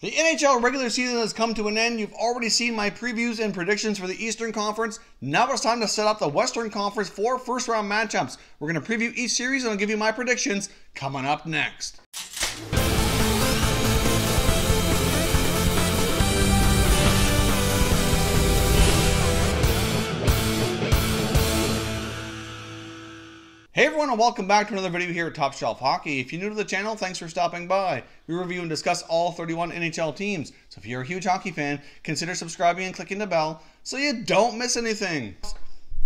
The NHL regular season has come to an end. You've already seen my previews and predictions for the Eastern Conference. Now it's time to set up the Western Conference for first round matchups. We're going to preview each series and I'll give you my predictions coming up next. Hey everyone, and welcome back to another video here at Top Shelf Hockey. If you're new to the channel, thanks for stopping by. We review and discuss all 31 NHL teams. So if you're a huge hockey fan, consider subscribing and clicking the bell so you don't miss anything.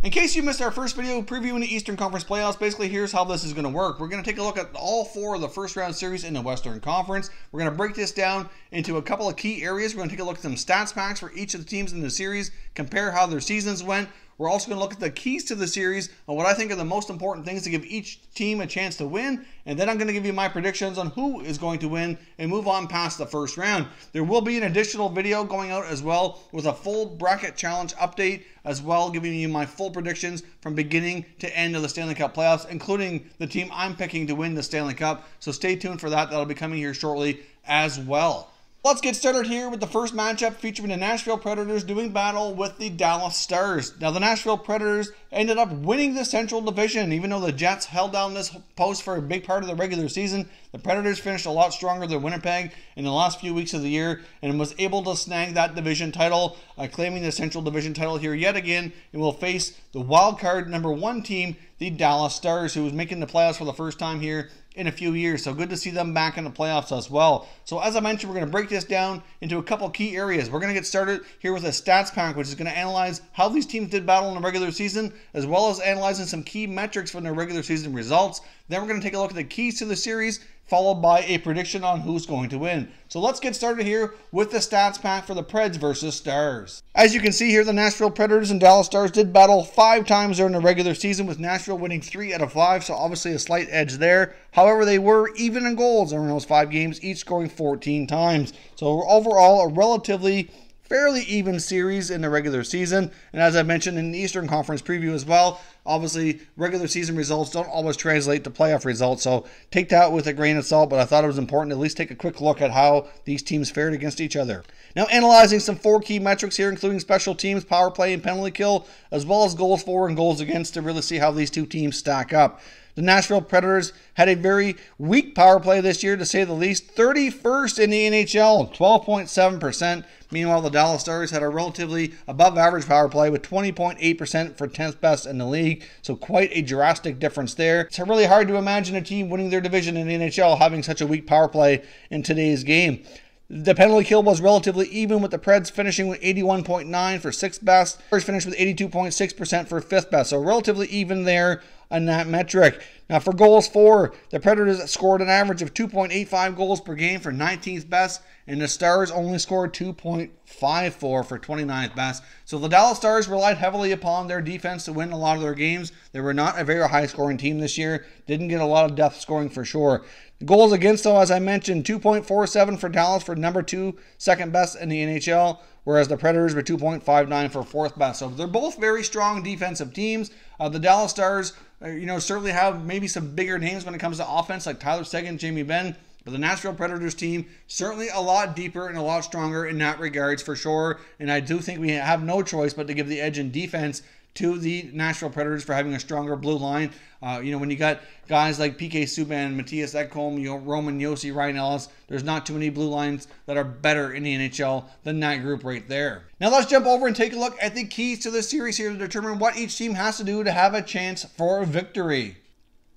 In case you missed our first video previewing the Eastern Conference playoffs, basically here's how this is going to work. We're going to take a look at all four of the first round series in the Western Conference. We're going to break this down into a couple of key areas. We're going to take a look at some stats packs for each of the teams in the series, compare how their seasons went. We're also going to look at the keys to the series and what I think are the most important things to give each team a chance to win. And then I'm going to give you my predictions on who is going to win and move on past the first round. There will be an additional video going out as well with a full bracket challenge update as well, giving you my full predictions from beginning to end of the Stanley Cup playoffs, including the team I'm picking to win the Stanley Cup. So stay tuned for that. That'll be coming here shortly as well. Let's get started here with the first matchup featuring the Nashville Predators doing battle with the Dallas Stars. Now, the Nashville Predators ended up winning the Central Division. Even though the Jets held down this post for a big part of the regular season, the Predators finished a lot stronger than Winnipeg in the last few weeks of the year and was able to snag that division title, claiming the Central Division title here yet again, and will face the wild card number one team, the Dallas Stars, who is making the playoffs for the first time here in a few years. So good to see them back in the playoffs as well. So as I mentioned, we're going to break this down into a couple key areas. We're going to get started here with a stats pack, which is going to analyze how these teams did battle in the regular season, as well as analyzing some key metrics from their regular season results. Then we're going to take a look at the keys to the series, followed by a prediction on who's going to win. So let's get started here with the stats pack for the Preds versus Stars. As you can see here, the Nashville Predators and Dallas Stars did battle 5 times during the regular season, with Nashville winning 3 out of 5, so obviously a slight edge there. However, they were even in goals during those 5 games, each scoring 14 times. So overall, a relatively fairly even series in the regular season. And as I mentioned in the Eastern Conference preview as well, obviously regular season results don't always translate to playoff results, so take that with a grain of salt, but I thought it was important to at least take a quick look at how these teams fared against each other. Now, analyzing some 4 key metrics here, including special teams, power play, and penalty kill, as well as goals for and goals against, to really see how these two teams stack up. The Nashville Predators had a very weak power play this year, to say the least, 31st in the NHL, 12.7%. Meanwhile, the Dallas Stars had a relatively above average power play with 20.8% for 10th best in the league. So quite a drastic difference there. It's really hard to imagine a team winning their division in the NHL having such a weak power play in today's game. The penalty kill was relatively even, with the Preds finishing with 81.9 for 6th best. Stars finished with 82.6% for 5th best. So relatively even there on that metric. Now for goals for, the Predators scored an average of 2.85 goals per game for 19th best, and the Stars only scored 2.54 for 29th best. So the Dallas Stars relied heavily upon their defense to win a lot of their games. They were not a very high scoring team this year. Didn't get a lot of depth scoring for sure. Goals against, though, as I mentioned, 2.47 for Dallas for number 2, second best in the NHL, whereas the Predators were 2.59 for 4th best. So they're both very strong defensive teams. The Dallas Stars, certainly have maybe some bigger names when it comes to offense, like Tyler Seguin, Jamie Benn. But the Nashville Predators team, certainly a lot deeper and a lot stronger in that regards for sure. And I do think we have no choice but to give the edge in defense to the Nashville Predators for having a stronger blue line. When you got guys like PK Subban, Matthias Ekholm, Roman Josi, Ryan Ellis, there's not too many blue lines that are better in the NHL than that group right there. Now let's jump over and take a look at the keys to this series here to determine what each team has to do to have a chance for a victory.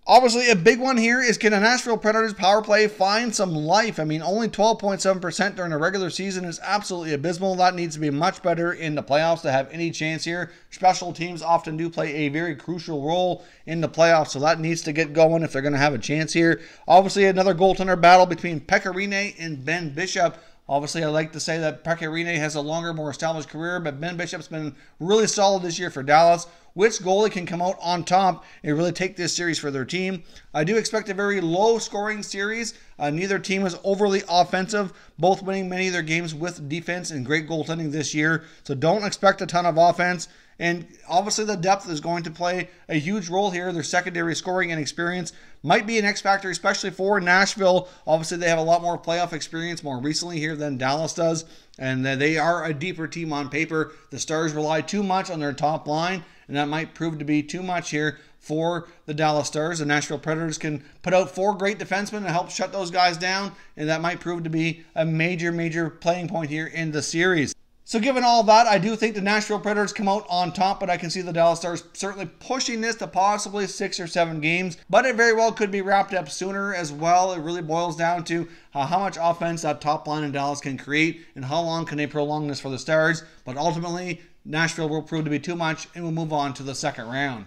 Obviously, a big one here is, can the Nashville Predators power play find some life? I mean, only 12.7% during the regular season is absolutely abysmal. That needs to be much better in the playoffs to have any chance here. Special teams often do play a very crucial role in the playoffs, so that needs to get going if they're going to have a chance here. Obviously, another goaltender battle between Pekka Rinne and Ben Bishop. Obviously, I like to say that Pekka Rinne has a longer, more established career, but Ben Bishop's been really solid this year for Dallas. which goalie can come out on top and really take this series for their team. I do expect a very low-scoring series. Neither team is overly offensive, both winning many of their games with defense and great goaltending this year. So don't expect a ton of offense. And obviously the depth is going to play a huge role here. Their secondary scoring and experience might be an X factor, especially for Nashville. Obviously they have a lot more playoff experience more recently here than Dallas does. And they are a deeper team on paper. The Stars rely too much on their top line, and that might prove to be too much here for the Dallas Stars. The Nashville Predators can put out 4 great defensemen to help shut those guys down, and that might prove to be a major playing point here in the series. So given all that, I do think the Nashville Predators come out on top, but I can see the Dallas Stars certainly pushing this to possibly 6 or 7 games. But it very well could be wrapped up sooner as well. It really boils down to how much offense that top line in Dallas can create and how long can they prolong this for the Stars. But ultimately, Nashville will prove to be too much and we'll move on to the second round.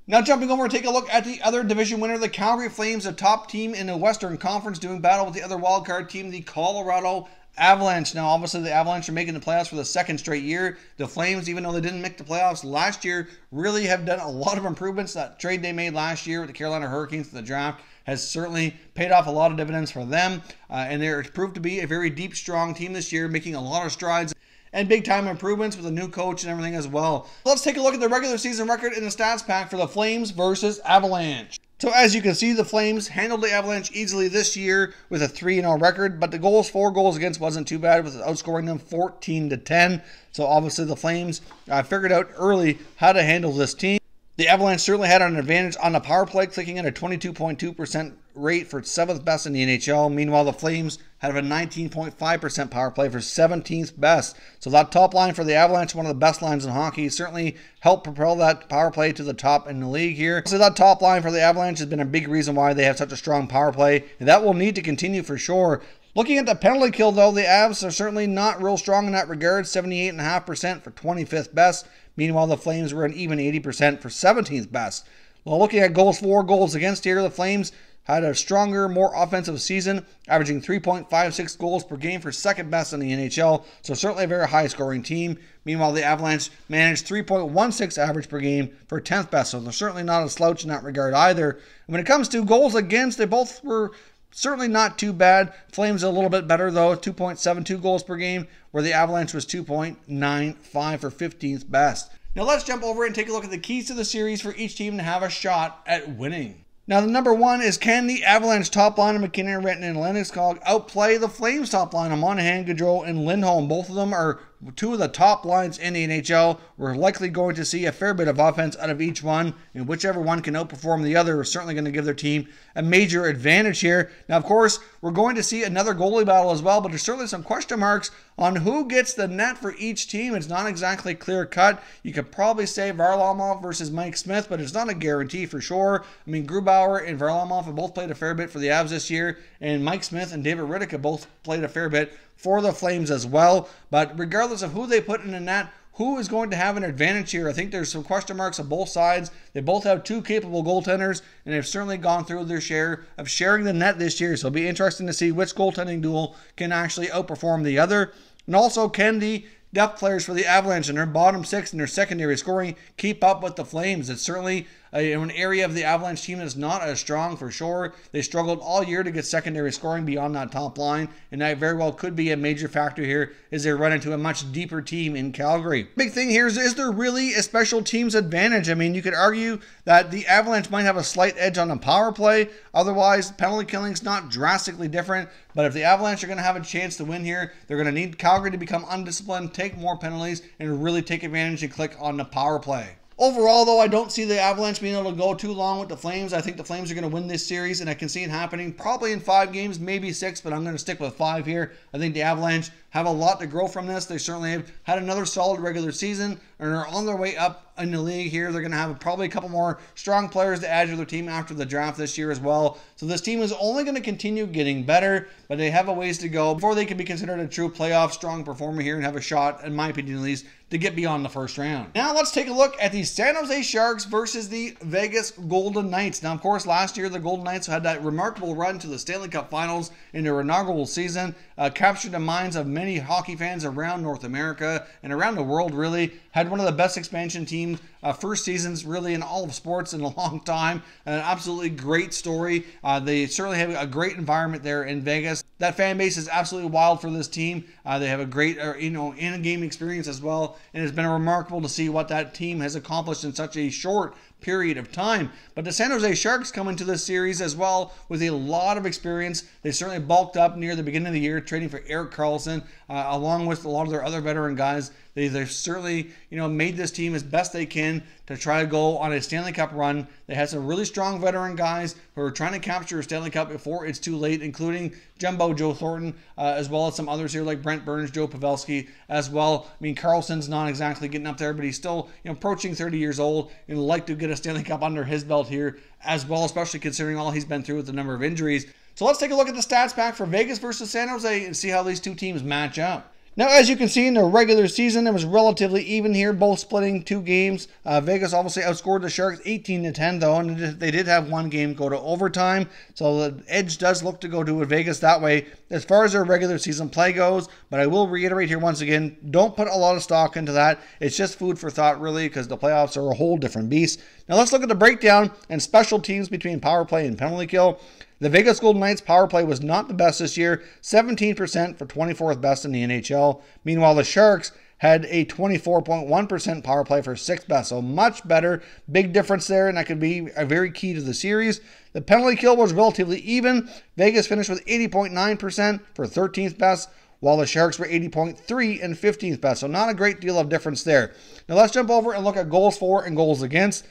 Now jumping over, take a look at the other division winner, the Calgary Flames, a top team in the Western Conference, doing battle with the other wildcard team, the Colorado Avalanche. Now, obviously, the Avalanche are making the playoffs for the second straight year. The Flames, even though they didn't make the playoffs last year, really have done a lot of improvements. That trade they made last year with the Carolina Hurricanes for the draft has certainly paid off a lot of dividends for them. And they're proved to be a very deep, strong team this year, making a lot of strides and big-time improvements with a new coach and everything as well. Let's take a look at the regular season record in the stats pack for the Flames versus Avalanche. So as you can see, the Flames handled the Avalanche easily this year with a 3-0 record, but the 4 goals against wasn't too bad, with outscoring them 14-10. So obviously the Flames figured out early how to handle this team. The Avalanche certainly had an advantage on the power play, clicking at a 22.2% rate for 7th best in the NHL. Meanwhile, the Flames had a 19.5% power play for 17th best. So that top line for the Avalanche, one of the best lines in hockey, certainly helped propel that power play to the top in the league here. So that top line for the Avalanche has been a big reason why they have such a strong power play, and that will need to continue for sure. Looking at the penalty kill, though, the Avs are certainly not real strong in that regard, 78.5% for 25th best. Meanwhile, the Flames were an even 80% for 17th best. Well, looking at goals for, goals against here, the Flames had a stronger, more offensive season, averaging 3.56 goals per game for 2nd best in the NHL, so certainly a very high-scoring team. Meanwhile, the Avalanche managed 3.16 average per game for 10th best, so they're certainly not a slouch in that regard either. And when it comes to goals against, they both were certainly not too bad. Flames a little bit better, though, 2.72 goals per game, where the Avalanche was 2.95 for 15th best. Now let's jump over and take a look at the keys to the series for each team to have a shot at winning. Now, the number one is, can the Avalanche top line of McKinnon, Renton, and Landeskog outplay the Flames top line of Monahan, Gaudreau, and Lindholm? Both of them are 2 of the top lines in the NHL. We're likely going to see a fair bit of offense out of each one, and whichever one can outperform the other is certainly going to give their team a major advantage here. Now, of course, we're going to see another goalie battle as well, but there's certainly some question marks on who gets the net for each team. It's not exactly clear-cut. You could probably say Varlamov versus Mike Smith, but it's not a guarantee for sure. I mean, Grubauer and Varlamov have both played a fair bit for the Avs this year, and Mike Smith and David Rittich have both played a fair bit for the Flames as well. But regardless of who they put in the net, who is going to have an advantage here? I think there's some question marks on both sides. They both have 2 capable goaltenders, and they've certainly gone through their share of sharing the net this year. So it'll be interesting to see which goaltending duel can actually outperform the other. And also, can the depth players for the Avalanche and their bottom 6 and their secondary scoring keep up with the Flames? It's certainly an area of the Avalanche team that's not as strong for sure. They struggled all year to get secondary scoring beyond that top line, and that very well could be a major factor here as they run into a much deeper team in Calgary. Big thing here is there really a special teams advantage? I mean, you could argue that the Avalanche might have a slight edge on the power play. Otherwise, penalty killing's not drastically different. But if the Avalanche are going to have a chance to win here, they're going to need Calgary to become undisciplined, take more penalties, and really take advantage and click on the power play. Overall, though, I don't see the Avalanche being able to go too long with the Flames. I think the Flames are going to win this series, and I can see it happening probably in 5 games, maybe 6, but I'm going to stick with 5 here. I think the Avalanche have a lot to grow from this. They certainly have had another solid regular season and are on their way up in the league here. They're going to have probably a couple more strong players to add to their team after the draft this year as well. So this team is only going to continue getting better, but they have a ways to go before they can be considered a true playoff strong performer here and have a shot, in my opinion at least, to get beyond the first round. Now let's take a look at the San Jose Sharks versus the Vegas Golden Knights. Now, of course, last year the Golden Knights had that remarkable run to the Stanley Cup Finals in their inaugural season, captured the minds of many many hockey fans around North America and around the world really. Had one of the best expansion teams, first seasons really in all of sports in a long time. An absolutely great story. They certainly have a great environment there in Vegas. That fan base is absolutely wild for this team. They have a great, in-game experience as well, and it's been remarkable to see what that team has accomplished in such a short period of time. But the San Jose Sharks come into this series as well with a lot of experience. They certainly bulked up near the beginning of the year, trading for Erik Karlsson, along with a lot of their other veteran guys. They've certainly, made this team as best they can to try to go on a Stanley Cup run. They had some really strong veteran guys who are trying to capture a Stanley Cup before it's too late, including Jumbo Joe Thornton, as well as some others here like Brent Burns, Joe Pavelski as well. I mean, Karlsson's not exactly getting up there, but he's still approaching 30 years old and would like to get a Stanley Cup under his belt here as well, especially considering all he's been through with the number of injuries. So let's take a look at the stats pack for Vegas versus San Jose and see how these two teams match up. Now, as you can see in the regular season, it was relatively even here, both splitting 2 games. Vegas obviously outscored the Sharks 18-10, though, and they did have 1 game go to overtime. So the edge does look to go to Vegas that way as far as their regular season play goes. But I will reiterate here once again, don't put a lot of stock into that. It's just food for thought, really, because the playoffs are a whole different beast. Now, let's look at the breakdown and special teams between power play and penalty kill. The Vegas Golden Knights power play was not the best this year, 17% for 24th best in the NHL. Meanwhile, the Sharks had a 24.1% power play for 6th best, so much better. Big difference there, and that could be a very key to the series. The penalty kill was relatively even. Vegas finished with 80.9% for 13th best, while the Sharks were 80.3 and 15th best, so not a great deal of difference there. Now let's jump over and look at goals for and goals against.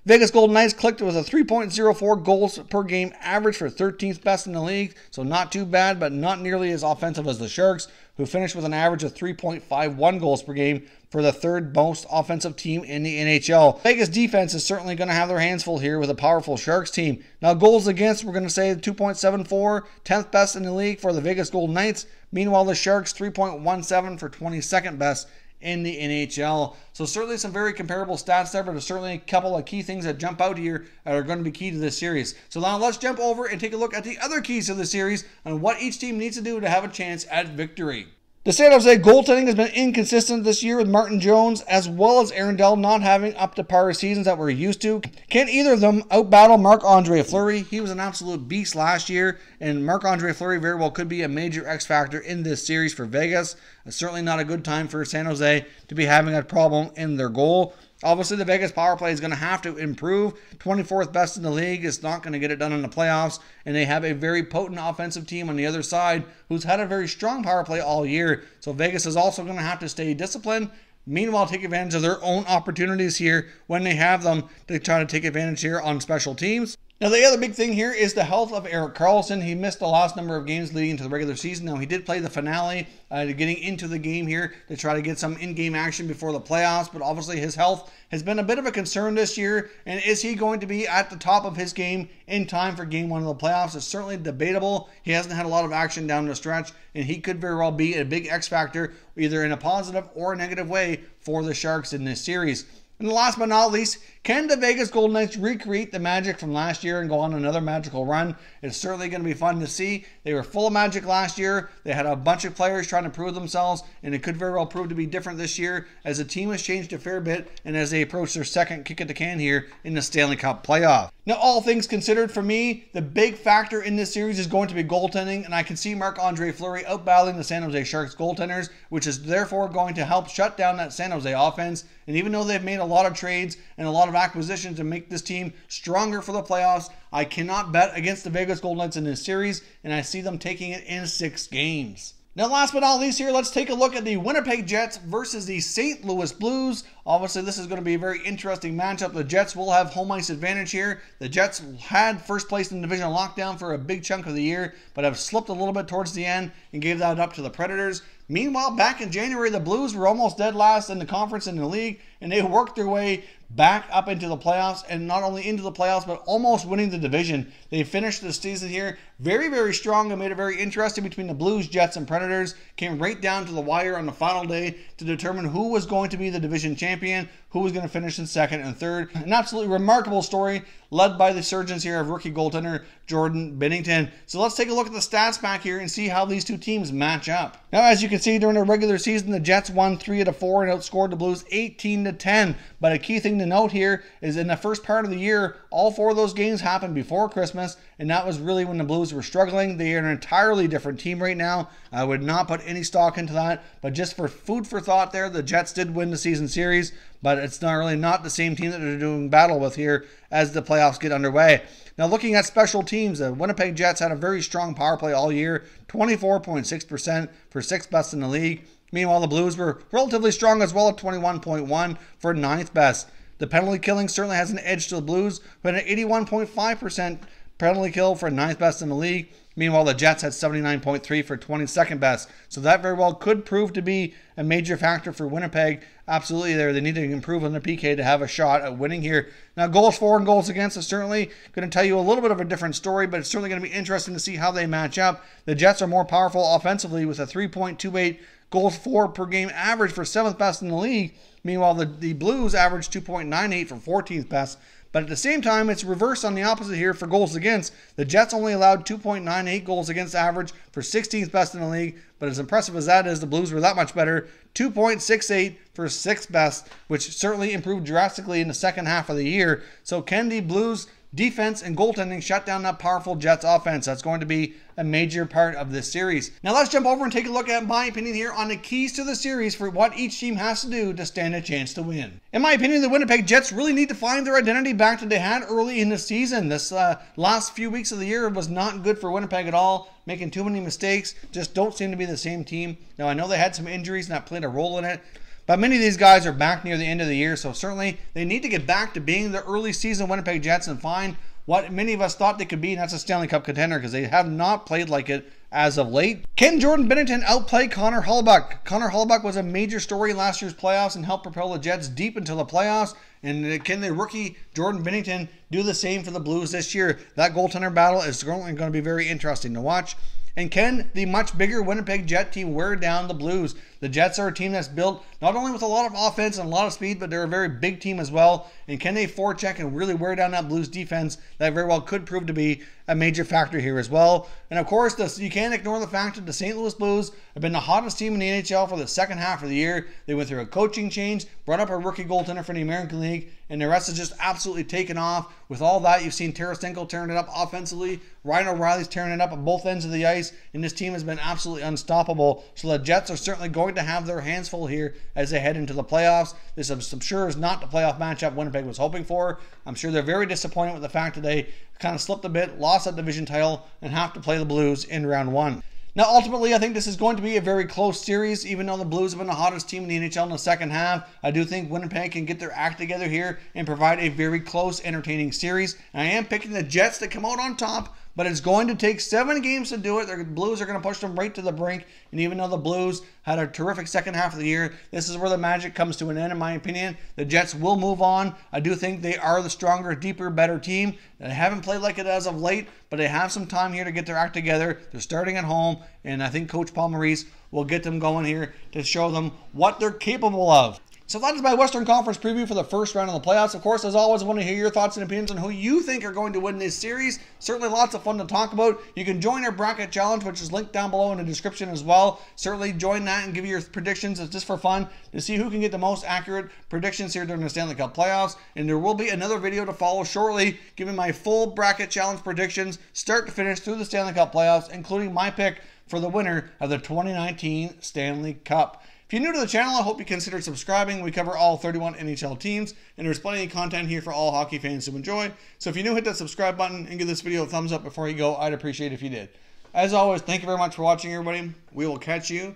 Vegas Golden Knights clicked with a 3.04 goals per game average for 13th best in the league, so not too bad, but not nearly as offensive as the Sharks, who finished with an average of 3.51 goals per game for the 3rd most offensive team in the NHL. Vegas defense is certainly going to have their hands full here with a powerful Sharks team. Now, goals against, we're going to say 2.74, 10th best in the league for the Vegas Golden Knights. Meanwhile, the Sharks 3.17 for 22nd best in the NHL. So certainly some very comparable stats there, but there's certainly a couple of key things that jump out here that are going to be key to this series. So now let's jump over and take a look at the other keys to the series and what each team needs to do to have a chance at victory. The San Jose goaltending has been inconsistent this year with Martin Jones as well as Aaron Dell not having up to par seasons that we're used to. Can either of them outbattle Marc-Andre Fleury? He was an absolute beast last year, and Marc-Andre Fleury very well could be a major X factor in this series for Vegas. It's certainly not a good time for San Jose to be having a problem in their goal. Obviously, the Vegas power play is going to have to improve. 24th best in the league is not going to get it done in the playoffs, and they have a very potent offensive team on the other side who's had a very strong power play all year. So Vegas is also going to have to stay disciplined. Meanwhile, take advantage of their own opportunities here when they have them to try to take advantage here on special teams. Now, the other big thing here is the health of Erik Karlsson. He missed the last number of games leading into the regular season. Now, he did play the finale, getting into the game here to try to get some in-game action before the playoffs, but obviously his health has been a bit of a concern this year, and is he going to be at the top of his game in time for Game 1 of the playoffs? It's certainly debatable. He hasn't had a lot of action down the stretch, and he could very well be a big X factor, either in a positive or a negative way for the Sharks in this series. And last but not least, can the Vegas Golden Knights recreate the magic from last year and go on another magical run? It's certainly going to be fun to see. They were full of magic last year. They had a bunch of players trying to prove themselves, and it could very well prove to be different this year as the team has changed a fair bit and as they approach their second kick at the can here in the Stanley Cup playoff. Now, all things considered, for me, the big factor in this series is going to be goaltending, and I can see Marc-Andre Fleury outbattling the San Jose Sharks goaltenders, which is therefore going to help shut down that San Jose offense. And even though they've made a lot of trades and a lot of acquisitions to make this team stronger for the playoffs, I cannot bet against the Vegas Golden Knights in this series, and I see them taking it in 6 games. Now, last but not least here, let's take a look at the Winnipeg Jets versus the St. Louis Blues. Obviously, this is going to be a very interesting matchup. The Jets will have home ice advantage here. The Jets had first place in the division lockdown for a big chunk of the year, but have slipped a little bit towards the end and gave that up to the Predators. Meanwhile, back in January, the Blues were almost dead last in the conference in the league, and they worked their way back up into the playoffs, and not only into the playoffs, but almost winning the division. They finished the season here very, very strong and made it very interesting between the Blues, Jets, and Predators. Came right down to the wire on the final day to determine who was going to be the division champion, who was going to finish in second and third. An absolutely remarkable story led by the surgeons here of rookie goaltender Jordan Binnington. So let's take a look at the stats back here and see how these two teams match up. Now, as you can can see during the regular season, the Jets won 3 out of 4 and outscored the Blues 18-10. But a key thing to note here is in the first part of the year, all 4 of those games happened before Christmas, and that was really when the Blues were struggling. They are an entirely different team right now. I would not put any stock into that, but just for food for thought there, the Jets did win the season series, but it's not really not the same team that they're doing battle with here as the playoffs get underway. Now, looking at special teams, the Winnipeg Jets had a very strong power play all year, 24.6% for 6th best in the league. Meanwhile, the Blues were relatively strong as well at 21.1 for 9th best. The penalty killing certainly has an edge to the Blues, but an 81.5% penalty kill for 9th best in the league. Meanwhile, the Jets had 79.3 for 22nd best. So that very well could prove to be a major factor for Winnipeg. Absolutely there. They need to improve on their PK to have a shot at winning here. Now, goals for and goals against is certainly going to tell you a little bit of a different story, but it's certainly going to be interesting to see how they match up. The Jets are more powerful offensively with a 3.28 goals for per game average for 7th best in the league. Meanwhile, the Blues average 2.98 for 14th best. But at the same time, it's reversed on the opposite here for goals against. The Jets only allowed 2.98 goals against average for 16th best in the league. But as impressive as that is, the Blues were that much better. 2.68 for 6th best, which certainly improved drastically in the second half of the year. So can the Blues defense and goaltending shut down that powerful Jets offense? That's going to be a major part of this series. Now let's jump over and take a look at my opinion here on the keys to the series for what each team has to do to stand a chance to win. In my opinion, the Winnipeg Jets really need to find their identity back that they had early in the season. This last few weeks of the year was not good for Winnipeg at all, making too many mistakes, just don't seem to be the same team. Now I know they had some injuries and that played a role in it, but many of these guys are back near the end of the year, so certainly they need to get back to being the early season Winnipeg Jets and find what many of us thought they could be, and that's a Stanley Cup contender, because they have not played like it as of late. Can Jordan Binnington outplay Connor Hellebuyck? Connor Hellebuyck was a major story in last year's playoffs and helped propel the Jets deep into the playoffs. And can the rookie Jordan Binnington do the same for the Blues this year? That goaltender battle is going to be very interesting to watch. And can the much bigger Winnipeg Jet team wear down the Blues? The Jets are a team that's built not only with a lot of offense and a lot of speed, but they're a very big team as well. And can they forecheck and really wear down that Blues defense? That very well could prove to be a major factor here as well. And of course, you can't ignore the fact that the St. Louis Blues have been the hottest team in the NHL for the second half of the year. They went through a coaching change, brought up a rookie goaltender for the American League, and the rest has just absolutely taken off. With all that, you've seen Tarasenko tearing it up offensively. Ryan O'Reilly's tearing it up at both ends of the ice, and this team has been absolutely unstoppable. So the Jets are certainly going to have their hands full here as they head into the playoffs. This, I'm sure, is not the playoff matchup Winnipeg was hoping for. I'm sure they're very disappointed with the fact that they kind of slipped a bit, lost that division title, and have to play the Blues in round one. Now, ultimately, I think this is going to be a very close series, even though the Blues have been the hottest team in the NHL in the second half. I do think Winnipeg can get their act together here and provide a very close, entertaining series. And I am picking the Jets to come out on top, but it's going to take 7 games to do it. The Blues are going to push them right to the brink. And even though the Blues had a terrific second half of the year, this is where the magic comes to an end, in my opinion. The Jets will move on. I do think they are the stronger, deeper, better team. They haven't played like it as of late, but they have some time here to get their act together. They're starting at home, and I think Coach Paul Maurice will get them going here to show them what they're capable of. So that is my Western Conference preview for the first round of the playoffs. Of course, as always, I want to hear your thoughts and opinions on who you think are going to win this series. Certainly lots of fun to talk about. You can join our bracket challenge, which is linked down below in the description as well. Certainly join that and give your predictions. It's just for fun to see who can get the most accurate predictions here during the Stanley Cup playoffs. And there will be another video to follow shortly, giving my full bracket challenge predictions, start to finish through the Stanley Cup playoffs, including my pick for the winner of the 2019 Stanley Cup. If you're new to the channel, I hope you consider subscribing. We cover all 31 NHL teams, and there's plenty of content here for all hockey fans to enjoy. So if you're new, hit that subscribe button and give this video a thumbs up before you go. I'd appreciate it if you did. As always, thank you very much for watching, everybody. We will catch you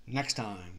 next time.